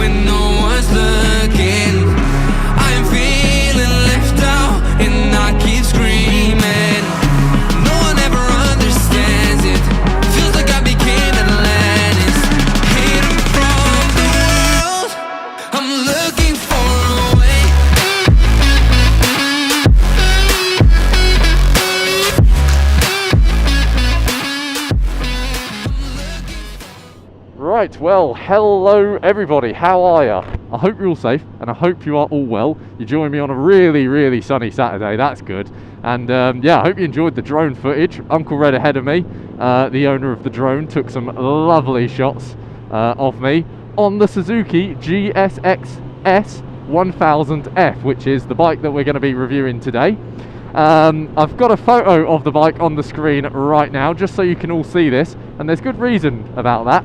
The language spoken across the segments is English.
when no one's looking. I'm feeling left out and I keep screaming. No one ever understands it. Feels like I became Atlantis. Hidden from the world, I'm looking for a way. Right, well, hello everybody, how are ya? I hope you're all safe, and I hope you are all well. You joined me on a really sunny Saturday, that's good. And yeah, I hope you enjoyed the drone footage. Uncle Red ahead of me, the owner of the drone, took some lovely shots of me on the Suzuki GSX-S 1000F, which is the bike that we're going to be reviewing today. I've got a photo of the bike on the screen right now, just so you can all see this, and there's good reason about that.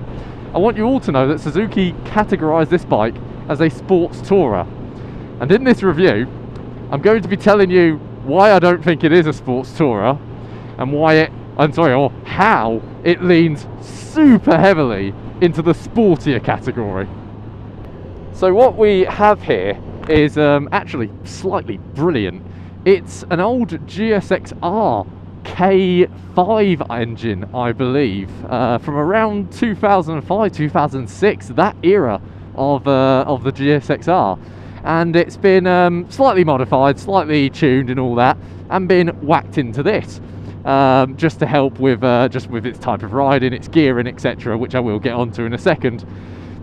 I want you all to know that Suzuki categorised this bike as a sports tourer. And in this review, I'm going to be telling you why I don't think it is a sports tourer, and or how it leans super heavily into the sportier category. So what we have here is actually slightly brilliant. It's an old GSX-R K5 engine, I believe, from around 2005, 2006, that era of the GSX-R, and it's been slightly modified, slightly tuned, and all that, and been whacked into this, just to help with its type of riding, its gearing, etc., which I will get onto in a second.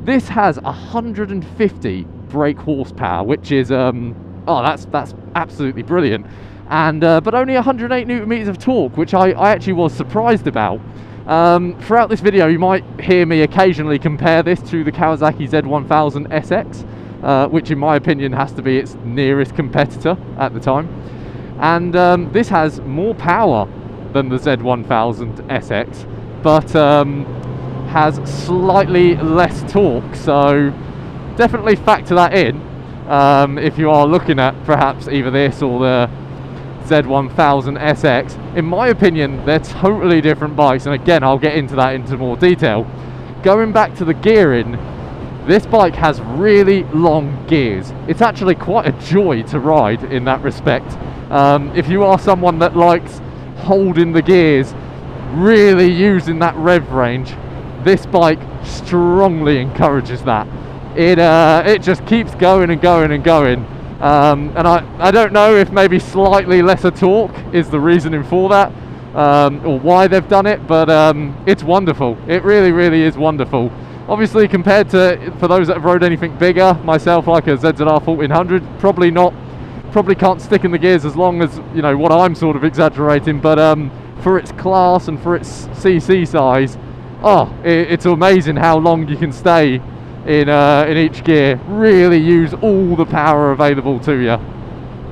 This has 150 brake horsepower, which is that's absolutely brilliant. And but only 108 newton meters of torque, which I actually was surprised about. Throughout this video, you might hear me occasionally compare this to the Kawasaki Z1000 SX, which in my opinion has to be its nearest competitor at the time. And this has more power than the Z1000 SX, but has slightly less torque, so definitely factor that in if you are looking at perhaps either this or the Z1000 SX. In my opinion, they're totally different bikes, and again, I'll get into that into more detail. Going back to the gearing, this bike has really long gears. It's actually quite a joy to ride in that respect. If you are someone that likes holding the gears, really using that rev range, this bike strongly encourages that. It just keeps going and going and going. And I don't know if maybe slightly lesser torque is the reasoning for that, or why they've done it, but it's wonderful. It really is wonderful. Obviously, compared to, for those that have rode anything bigger, myself, like a ZZR 1400, probably can't stick in the gears as long as, you know, what I'm sort of exaggerating, but for its class and for its CC size, it's amazing how long you can stay in each gear. Really use all the power available to you.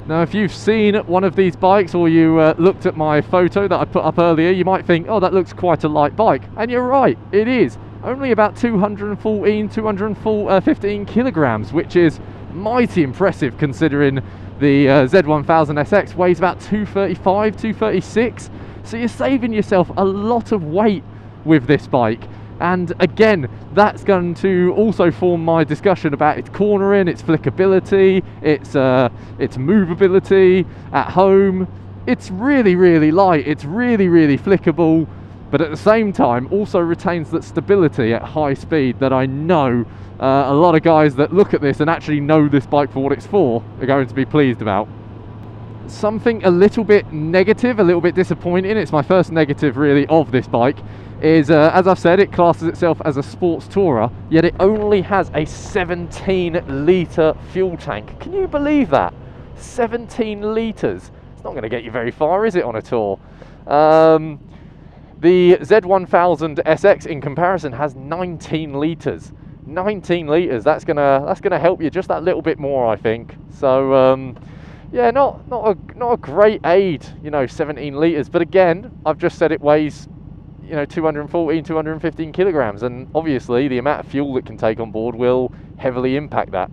Now, if you've seen one of these bikes, or you looked at my photo that I put up earlier, you might think, oh, that looks quite a light bike, and you're right, it is. Only about 215 kilograms, which is mighty impressive considering the Z1000 SX weighs about 235, 236, so you're saving yourself a lot of weight with this bike. And again, that's going to also form my discussion about its cornering, its flickability, its movability at home. It's really light, it's really flickable, but at the same time also retains that stability at high speed that I know a lot of guys that look at this and actually know this bike for what it's for are going to be pleased about. Something a little bit negative, a little bit disappointing, it's my first negative really of this bike, is as I've said, it classes itself as a sports tourer, yet it only has a 17-litre fuel tank. Can you believe that? 17 litres. It's not going to get you very far, is it, on a tour? The Z1000 SX in comparison has 19 litres. 19 litres. That's gonna help you just that little bit more, I think. So yeah, not a great aid, you know, 17 litres. But again, I've just said it weighs, you know, 215 kilograms, and obviously the amount of fuel it can take on board will heavily impact that.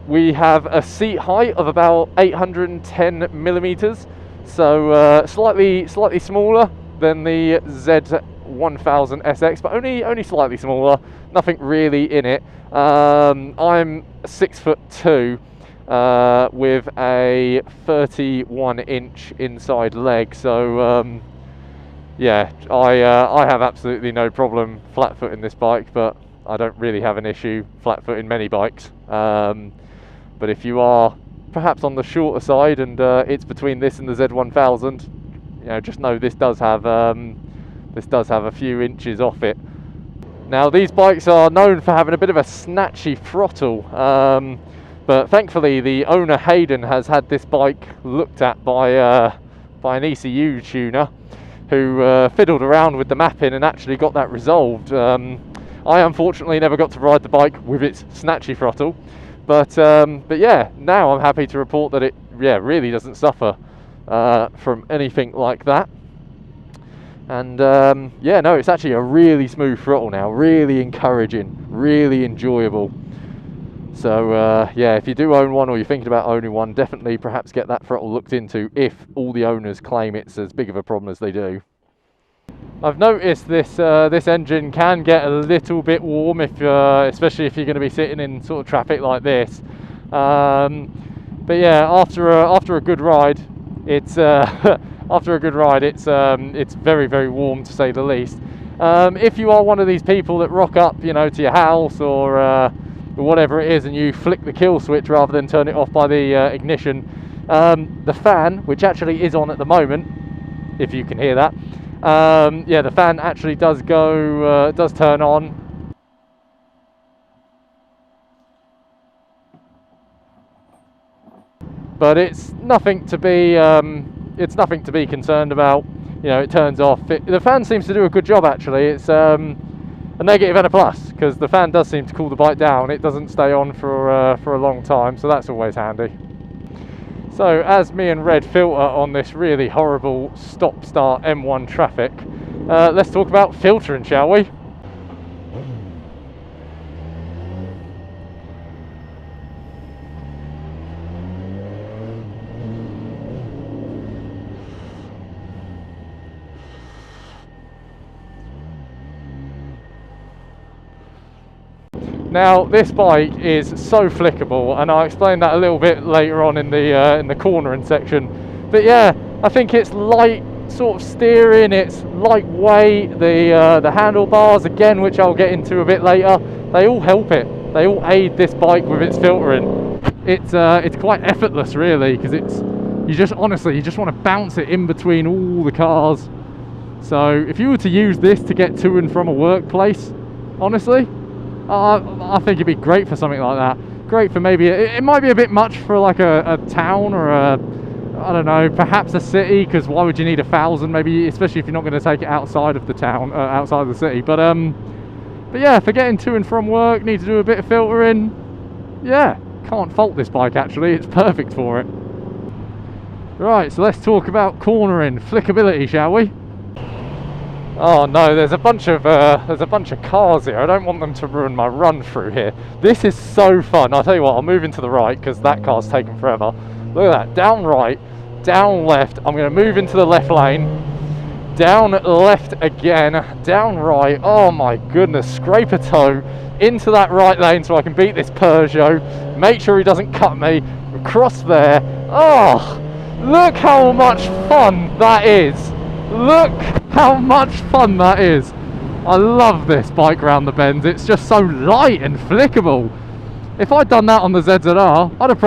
We have a seat height of about 810 millimeters, so slightly smaller than the 1000SX, but only slightly smaller, nothing really in it. I'm 6'2", with a 31-inch inside leg, so yeah, I have absolutely no problem flat-footing this bike, but I don't really have an issue flat-footing many bikes. But if you are perhaps on the shorter side and it's between this and the Z1000, you know, just know this does have a few inches off it. Now, these bikes are known for having a bit of a snatchy throttle, but thankfully the owner Haydn has had this bike looked at by an ECU tuner who fiddled around with the mapping and actually got that resolved. I unfortunately never got to ride the bike with its snatchy throttle, but yeah, now I'm happy to report that it really doesn't suffer from anything like that. And yeah, no, it's actually a really smooth throttle now, really encouraging, really enjoyable. So yeah, if you do own one or you're thinking about owning one, definitely perhaps get that throttle looked into if all the owners claim it's as big of a problem as they do. I've noticed this engine can get a little bit warm, if especially if you're going to be sitting in sort of traffic like this. But yeah, after a good ride, it's it's very, very warm, to say the least. If you are one of these people that rock up, you know, to your house or whatever it is, and you flick the kill switch rather than turn it off by the ignition, the fan, which actually is on at the moment, if you can hear that, yeah, the fan actually does turn on. But it's nothing to be concerned about. You know, it turns off. The fan seems to do a good job, actually. It's a negative and a plus, because the fan does seem to cool the bike down. It doesn't stay on for a long time, so that's always handy. So as me and Red filter on this really horrible stop-start M1 traffic, let's talk about filtering, shall we? Now, this bike is so flickable, and I'll explain that a little bit later on in the cornering section. But yeah, I think it's light sort of steering, it's lightweight, the handlebars, again, which I'll get into a bit later, they all help it. They all aid this bike with its filtering. It's quite effortless, really, because you just want to bounce it in between all the cars. So if you were to use this to get to and from a workplace, honestly, I think it'd be great for something like that. Great for maybe, it might be a bit much for like a town or I don't know, perhaps a city, because why would you need 1,000, maybe, especially if you're not going to take it outside of the town, outside of the city. But yeah, for getting to and from work, need to do a bit of filtering, yeah, can't fault this bike actually, it's perfect for it. Right, so let's talk about cornering, flickability, shall we? Oh no, there's a bunch of cars here. I don't want them to ruin my run through here. This is so fun. I'll tell you what, I'll move into the right because that car's taken forever. Look at that, down right, down left. I'm going to move into the left lane, down left again, down right. Oh my goodness, scrape a toe into that right lane so I can beat this Peugeot. Make sure he doesn't cut me. Across there. Oh, look how much fun that is. Look how much fun that is. I love this bike round the bends. It's just so light and flickable. If I'd done that on the ZZR, I'd have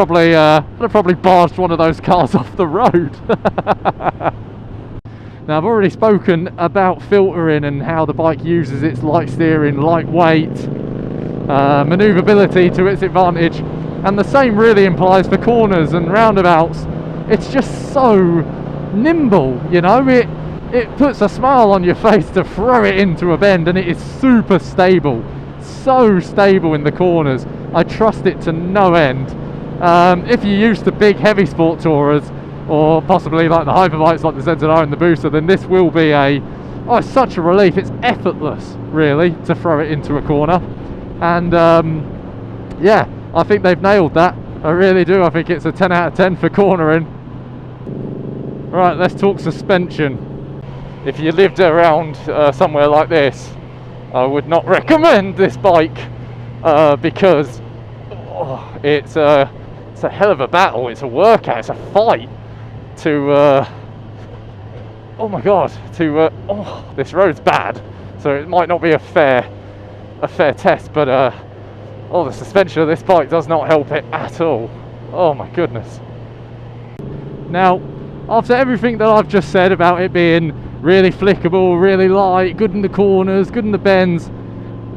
probably barged one of those cars off the road. Now, I've already spoken about filtering and how the bike uses its light steering, lightweight, manoeuvrability to its advantage, and the same really applies for corners and roundabouts. It's just so nimble, you know. It puts a smile on your face to throw it into a bend, and it is super stable, so stable in the corners. I trust it to no end. If you're used to big heavy sport tourers, or possibly like the hyperbikes like the ZZR and the Booster, then this will be it's such a relief. It's effortless, really, to throw it into a corner. And yeah, I think they've nailed that. I really do. I think it's a 10 out of 10 for cornering. Right, let's talk suspension. if you lived around somewhere like this, I would not recommend this bike because it's a hell of a battle. It's a workout. It's a fight to oh my god, this road's bad, so it might not be a fair test, but the suspension of this bike does not help it at all. Oh my goodness. Now, after everything that I've just said about it being really flickable, really light, good in the corners, good in the bends,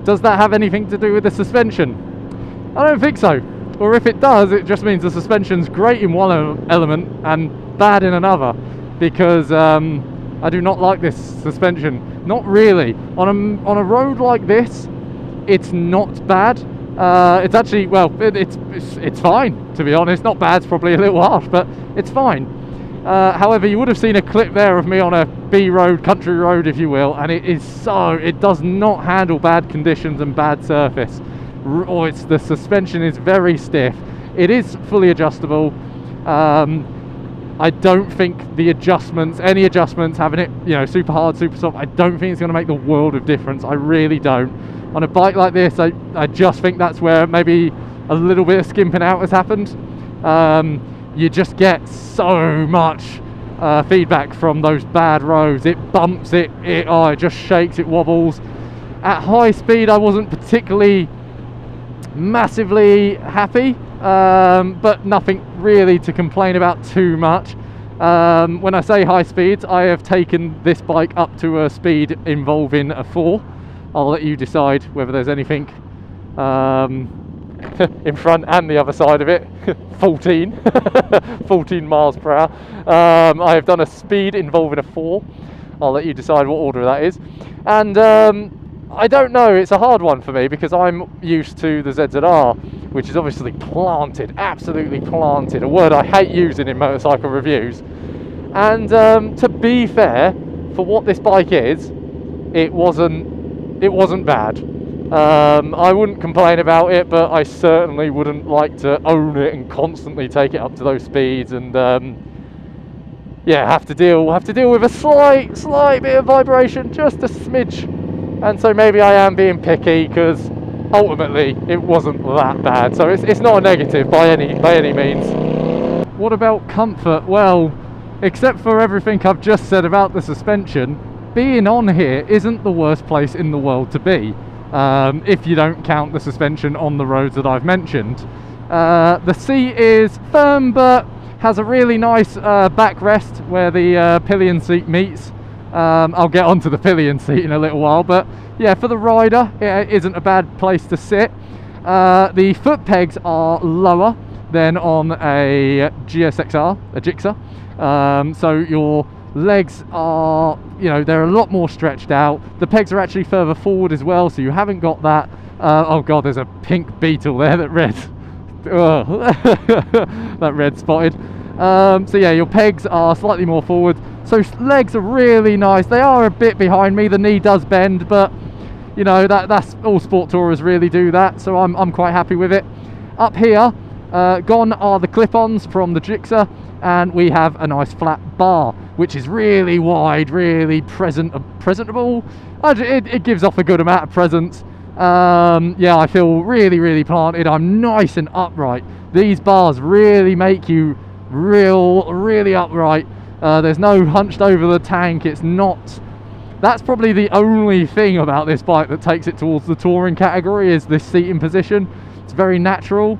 does that have anything to do with the suspension? I don't think so. Or if it does, it just means the suspension's great in one element and bad in another, because I do not like this suspension. Not really. On a road like this, it's not bad. It's actually, well, it's fine, to be honest. Not bad's probably a little harsh, but it's fine. However, you would have seen a clip there of me on a B road, country road, if you will, and it does not handle bad conditions and bad surface. The suspension is very stiff. It is fully adjustable. I don't think any adjustments, having it, super hard, super soft, I don't think it's going to make the world of difference. I really don't. On a bike like this, I just think that's where maybe a little bit of skimping out has happened. You just get so much feedback from those bad roads. It bumps, it just shakes, it wobbles. At high speed, I wasn't particularly massively happy, but nothing really to complain about too much. When I say high speeds, I have taken this bike up to a speed involving a 4. I'll let you decide whether there's anything in front and the other side of it. 14 miles per hour. I have done a speed involving a 4. I'll let you decide what order that is. And I don't know, it's a hard one for me because I'm used to the ZZR, which is obviously planted, absolutely planted, a word I hate using in motorcycle reviews. And to be fair, for what this bike is, it wasn't bad. I wouldn't complain about it, but I certainly wouldn't like to own it and constantly take it up to those speeds and have to deal with a slight bit of vibration, just a smidge. And so maybe I am being picky because ultimately it wasn't that bad. So it's not a negative by any means. What about comfort? Well, except for everything I've just said about the suspension, being on here isn't the worst place in the world to be, if you don't count the suspension on the roads that I've mentioned. The seat is firm but has a really nice backrest where the pillion seat meets. I'll get onto the pillion seat in a little while, but yeah, for the rider it isn't a bad place to sit. The foot pegs are lower than on a GSX-R, a Gixxer, so your legs are, they're a lot more stretched out. The pegs are actually further forward as well, so you haven't got that oh god, there's a pink beetle there that red that red spotted. So yeah, your pegs are slightly more forward, so legs are really nice. They are a bit behind me, the knee does bend, but that's all sport tourers really do that, so I'm quite happy with it. Up here, gone are the clip-ons from the Gixxer, and we have a nice flat bar, which is really wide, really presentable. It gives off a good amount of presence. Yeah, I feel really planted. I'm nice and upright. These bars really make you really upright. There's no hunched over the tank. It's not. That's probably the only thing about this bike that takes it towards the touring category, is this seating position. It's very natural.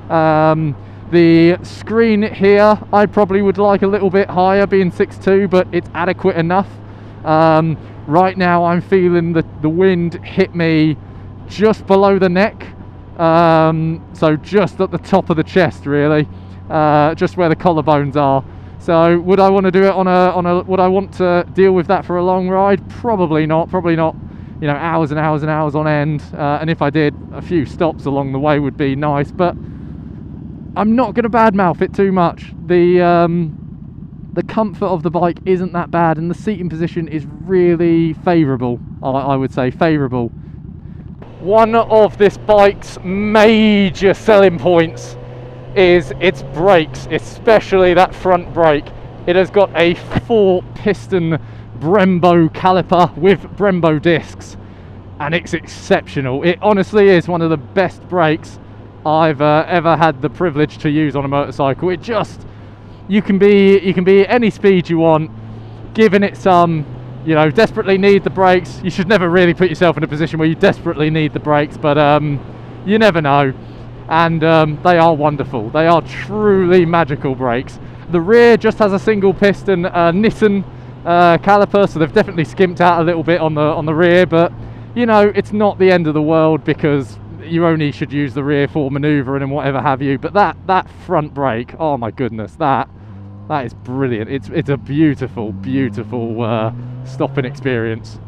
The screen here I probably would like a little bit higher, being 6'2", but it's adequate enough. Right now I'm feeling the wind hit me just below the neck, so just at the top of the chest really, just where the collarbones are. So would I want to do it would I want to deal with that for a long ride? Probably not, hours and hours and hours on end, and if I did, a few stops along the way would be nice, but I'm not going to badmouth it too much. The comfort of the bike isn't that bad, and the seating position is really favourable. I would say favourable. One of this bike's major selling points is its brakes, especially that front brake. It has got a 4-piston Brembo caliper with Brembo discs, and it's exceptional. It honestly is one of the best brakes I've ever had the privilege to use on a motorcycle. It just, you can be any speed you want, giving it some, you know, desperately need the brakes. You should never really put yourself in a position where you desperately need the brakes, but you never know. And they are wonderful. They are truly magical brakes. The rear just has a single piston Nissan caliper, so they've definitely skimped out a little bit on the rear, but you know, it's not the end of the world because you only should use the rear for manoeuvring and whatever have you. But that front brake, oh my goodness, that is brilliant. It's a beautiful stopping experience.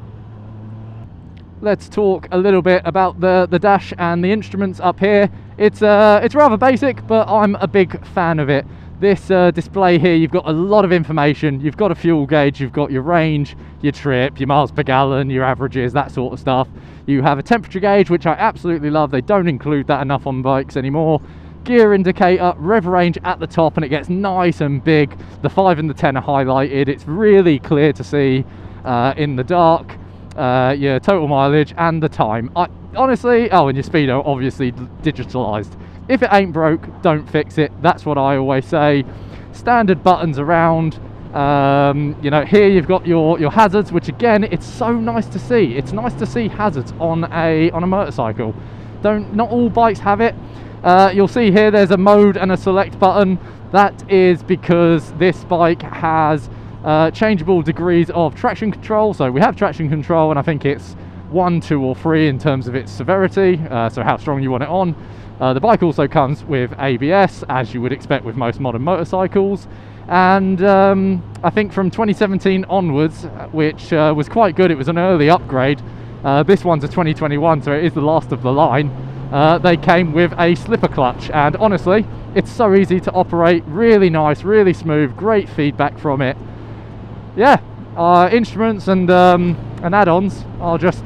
Let's talk a little bit about the dash and the instruments up here. It's rather basic, but I'm a big fan of it. This display here, you've got a lot of information. You've got a fuel gauge, you've got your range, your trip, your miles per gallon, your averages, that sort of stuff. You have a temperature gauge, which I absolutely love. They don't include that enough on bikes anymore. Gear indicator, rev range at the top, and it gets nice and big. The 5 and the 10 are highlighted. It's really clear to see in the dark. Your total mileage and the time. Honestly, oh, and your speedo obviously digitalized. If it ain't broke, don't fix it. That's what I always say. Standard buttons around. You know, here you've got your hazards, which again, it's so nice to see. It's nice to see hazards on a motorcycle. Not all bikes have it. You'll see here there's a mode and a select button. That is because this bike has changeable degrees of traction control. So we have traction control, and I think it's 1, 2 or 3 in terms of its severity, so how strong you want it on. The bike also comes with ABS, as you would expect with most modern motorcycles, and I think from 2017 onwards, which was quite good, it was an early upgrade. This one's a 2021, so it is the last of the line. They came with a slipper clutch, and honestly, it's so easy to operate, really nice, really smooth, great feedback from it. Yeah, instruments and add-ons are just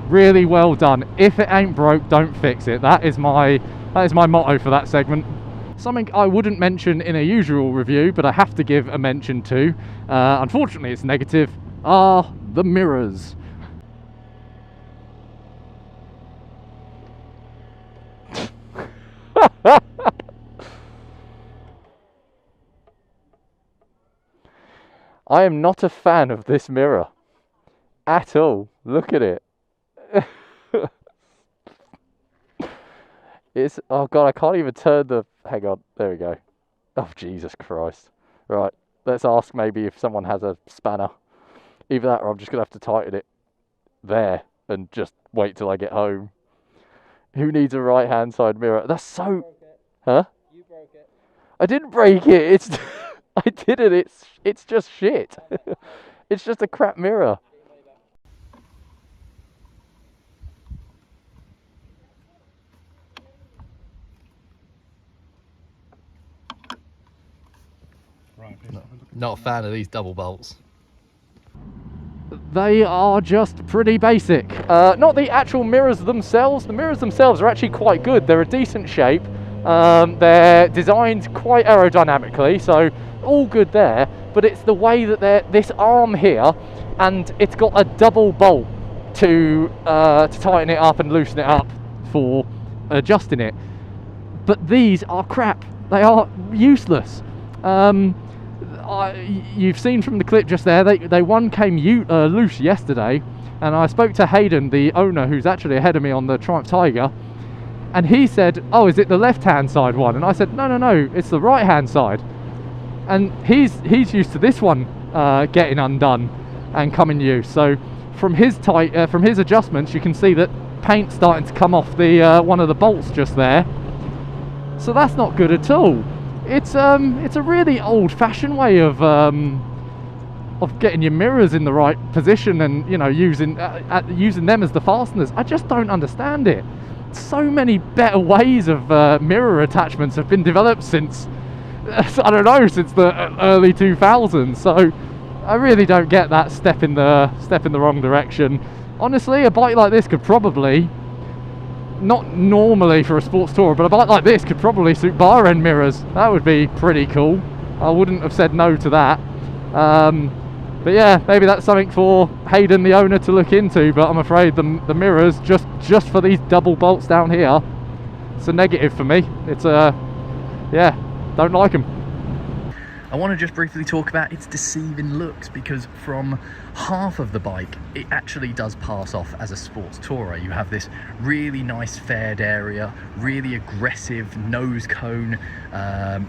really well done. If it ain't broke, don't fix it. That is my motto for that segment. Something I wouldn't mention in a usual review, but I have to give a mention to, unfortunately it's negative, are the mirrors. I am not a fan of this mirror at all. Look at it. It's, oh god, I can't even turn the, hang on, there we go. Oh Jesus Christ. Right, let's ask maybe if someone has a spanner. Either that or I'm just going to have to tighten it there and just wait till I get home. Who needs a right hand side mirror? That's so... Huh? You broke it. I didn't break it, it's... I didn't, it's just shit. It's just a crap mirror. Not a fan of these double bolts. They are just pretty basic. Not the actual mirrors themselves. The mirrors themselves are actually quite good. They're a decent shape. They're designed quite aerodynamically, so all good there. But it's the way that this arm here, and it's got a double bolt to tighten it up and loosen it up for adjusting it. But these are crap. They are useless. You've seen from the clip just there, one came loose yesterday, and I spoke to Haydn, the owner, who's actually ahead of me on the Triumph Tiger, and he said, oh, is it the left hand side one? And I said, no, it's the right hand side. And he's used to this one getting undone and coming loose. So from his adjustments, you can see that paint's starting to come off the one of the bolts just there. So that's not good at all. It's a really old-fashioned way of getting your mirrors in the right position, and you know, using them as the fasteners. I just don't understand it. So many better ways of mirror attachments have been developed since I don't know, since the early 2000s. So I really don't get that step in the wrong direction. Honestly, a bike like this could probably, not normally for a sports tourer, but a bike like this could probably suit bar end mirrors. That would be pretty cool. I wouldn't have said no to that. But yeah, maybe that's something for Haydn, the owner, to look into. But I'm afraid the mirrors, just for these double bolts down here, it's a negative for me. It's yeah, don't like them. I want to just briefly talk about its deceiving looks, because from half of the bike it actually does pass off as a sports tourer. You have this really nice faired area, really aggressive nose cone,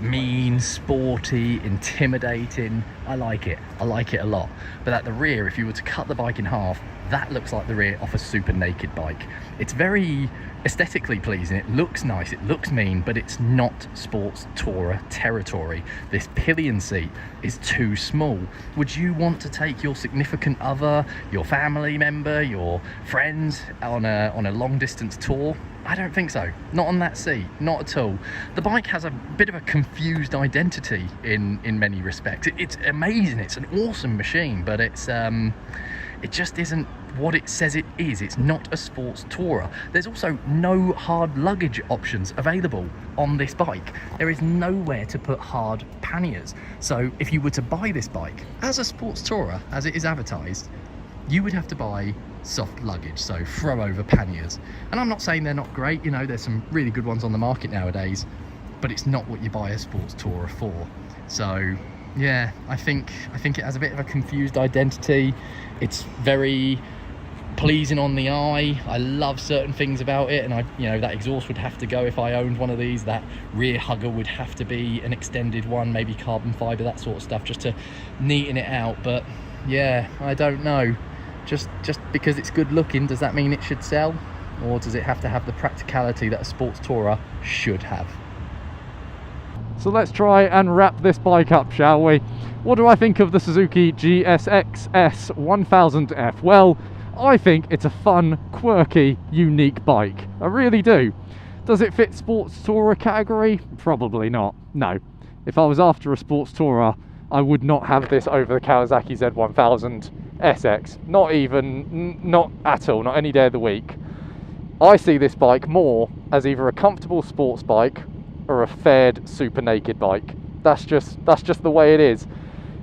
mean, sporty, intimidating. I like it a lot. But at the rear, if you were to cut the bike in half, that looks like the rear off a super naked bike. It's very aesthetically pleasing, it looks nice, it looks mean, but it's not sports tourer territory. This pillion seat is too small. Would you want to take your significant other, your family member, your friends on a long distance tour? I don't think so. Not on that seat, not at all. The bike has a bit of a confused identity in many respects. It's amazing, it's an awesome machine, but it's it just isn't what it says it is. It's not a sports tourer. There's also no hard luggage options available on this bike. There is nowhere to put hard panniers. So if you were to buy this bike as a sports tourer, as it is advertised, you would have to buy soft luggage, so throw over panniers. And I'm not saying they're not great, you know, there's some really good ones on the market nowadays, but it's not what you buy a sports tourer for. So yeah, I think it has a bit of a confused identity. It's very pleasing on the eye. I love certain things about it, and that exhaust would have to go if I owned one of these. That rear hugger would have to be an extended one, maybe carbon fiber, that sort of stuff, just to neaten it out. But yeah, I don't know. Just because it's good looking, does that mean it should sell? Or does it have to have the practicality that a sports tourer should have? So let's try and wrap this bike up, shall we? What do I think of the Suzuki GSX-S 1000F? Well, I think it's a fun, quirky, unique bike. I really do. Does it fit sports tourer category? Probably not. No. If I was after a sports tourer, I would not have this over the Kawasaki Z1000 SX. Not at all, not any day of the week. I see this bike more as either a comfortable sports bike or a faired super naked bike. That's just the way it is.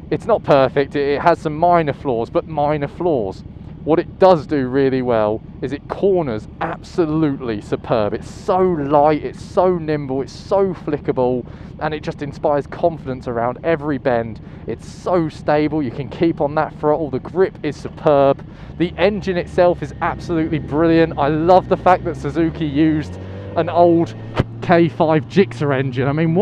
It's not perfect, it has some minor flaws, but minor flaws. What it does do really well is it corners absolutely superb. It's so light, it's so nimble, it's so flickable, and it just inspires confidence around every bend. It's so stable, you can keep on that throttle, the grip is superb. The engine itself is absolutely brilliant. I love the fact that Suzuki used an old K5 Gixxer engine. I mean,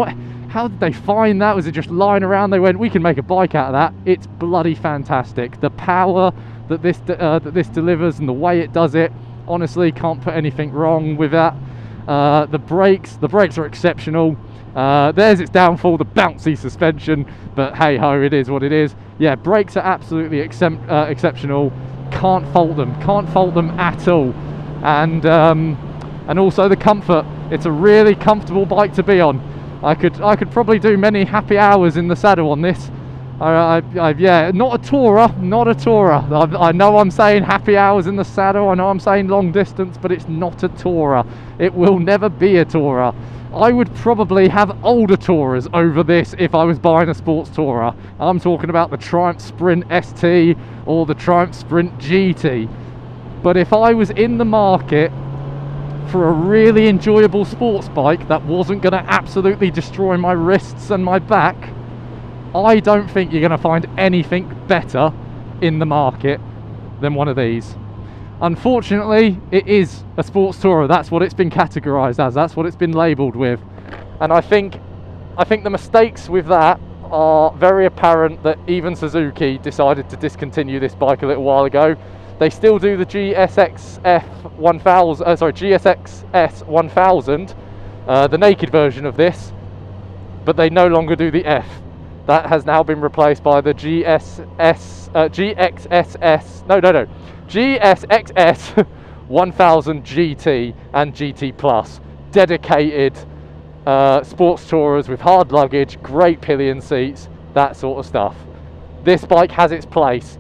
how did they find that? Was it just lying around? They went, we can make a bike out of that. It's bloody fantastic. The power that this delivers and the way it does it, honestly, can't put anything wrong with that. The brakes are exceptional. There's its downfall, the bouncy suspension, but hey ho, it is what it is. Yeah, brakes are absolutely exceptional. Can't fault them at all. And also the comfort. It's a really comfortable bike to be on. I could probably do many happy hours in the saddle on this. Yeah, not a tourer. I know I'm saying happy hours in the saddle, I know I'm saying long distance, but it's not a tourer. It will never be a tourer. I would probably have older tourers over this if I was buying a sports tourer. I'm talking about the Triumph Sprint ST or the Triumph Sprint GT. But if I was in the market for a really enjoyable sports bike that wasn't going to absolutely destroy my wrists and my back, I don't think you're going to find anything better in the market than one of these. Unfortunately, it is a sports tourer. That's what it's been categorized as. That's what it's been labeled with. And I think the mistakes with that are very apparent, that even Suzuki decided to discontinue this bike a little while ago. They still do the GSX-S 1000, the naked version of this, but they no longer do the F. That has now been replaced by the GSX-S 1000 GT and GT Plus. Dedicated sports tourers with hard luggage, great pillion seats, that sort of stuff. This bike has its place,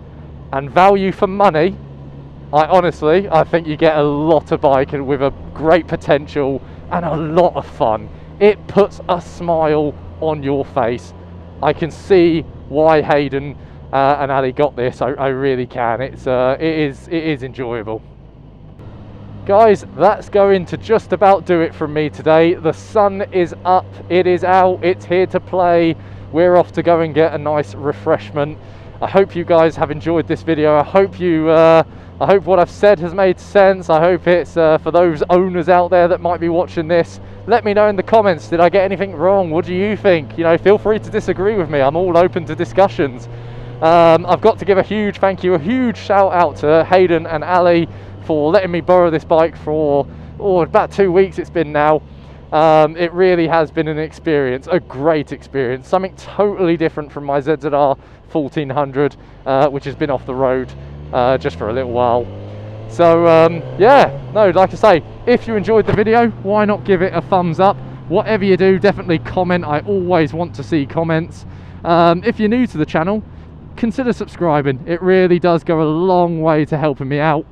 and value for money, I think you get a lot of bike and with a great potential and a lot of fun. It puts a smile on your face. I can see why Haydn and Ali got this. I really can. It is enjoyable. Guys, that's going to just about do it from me today. The sun is up, it is out, it's here to play. We're off to go and get a nice refreshment. I hope you guys have enjoyed this video. I hope what I've said has made sense. I hope it's for those owners out there that might be watching this. Let me know in the comments, did I get anything wrong? What do you think? You know, feel free to disagree with me. I'm all open to discussions. I've got to give a huge thank you, a huge shout out to Haydn and Ali for letting me borrow this bike for about 2 weeks it's been now. It really has been an experience, a great experience, something totally different from my ZZR 1400, which has been off the road just for a little while. So yeah, no, like I say, if you enjoyed the video, why not give it a thumbs up? Whatever you do, definitely comment. I always want to see comments. If you're new to the channel, consider subscribing. It really does go a long way to helping me out.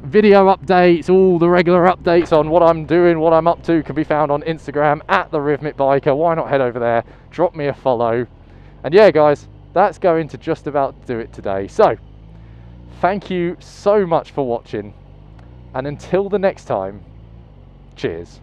Video updates, all the regular updates on what I'm doing, what I'm up to, can be found on Instagram at TheRhythmicBiker. Why not head over there, drop me a follow. And yeah guys, that's going to just about do it today. So thank you so much for watching, and until the next time, cheers.